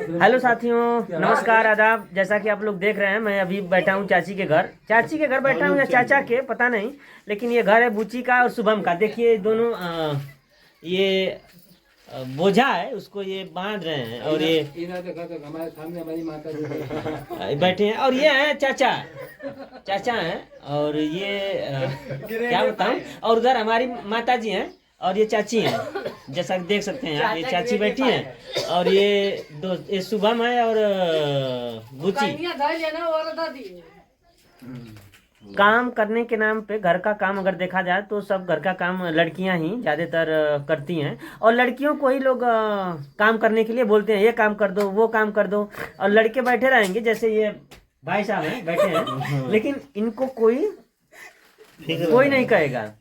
Hello साथियों, नमस्कार, आदाब। जैसा कि आप लोग देख रहे हैं, मैं अभी बैठा हूँ चाची के घर। चाची के घर बैठा हूँ या चाचा के पता नहीं, लेकिन ये घर है बुच्ची का और शुभम का। देखिए दोनों ये बोझा है, उसको ये बांध रहे हैं और ये हमारे सामने हमारी माता बैठे हैं। और ये है चाचा, चाचा हैं। और ये क्या बताऊं। और उधर हमारी माता जी हैं और ये चाची हैं। जैसा कि देख सकते हैं आप, ये चाची बैठी हैं और ये शुभम है और बुच्ची। काम करने के नाम पे घर का काम अगर देखा जाए तो सब घर का काम लड़कियां ही ज़्यादातर करती हैं। और लड़कियों को ही लोग काम करने के लिए बोलते हैं, ये काम कर दो, वो काम कर दो। और लड़के बैठे रहेंगे, जैसे ये भाई साहब हैं बैठे हैं, लेकिन इनको कोई नहीं कहेगा।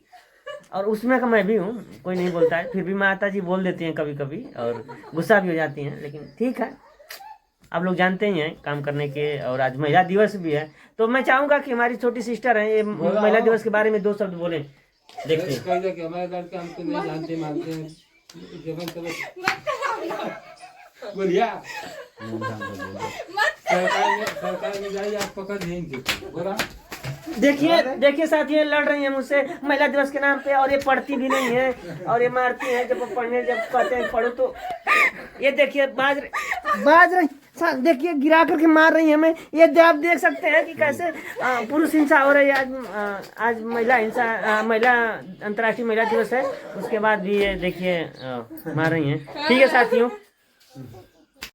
और उसमें का मैं भी हूँ, कोई नहीं बोलता है। फिर भी माता जी बोल देती हैं कभी कभी और गुस्सा भी हो जाती हैं, लेकिन ठीक है। आप लोग जानते ही हैं काम करने के। और आज महिला दिवस भी है, तो मैं चाहूंगा कि हमारी छोटी सिस्टर है, ये महिला दिवस के बारे में 2 शब्द बोले। देखते हैं। हमारे लड़के हमको नहीं जानते मानते हैं। बोलिया सरकार में जाइए, आप पकड़ देंगे। बोला देखिए साथियों, लड़ रही है मुझसे महिला दिवस के नाम पे। और ये पढ़ती भी नहीं है और ये मारती है जब कहते हैं पढ़ो तो। ये देखिए बाज रही, देखिए गिरा करके मार रही है हमें। ये आप देख सकते हैं कि कैसे पुरुष हिंसा हो रही है। आज महिला हिंसा, महिला अंतर्राष्ट्रीय महिला दिवस है, उसके बाद भी ये देखिए मार रही हैं। ठीक है साथियों।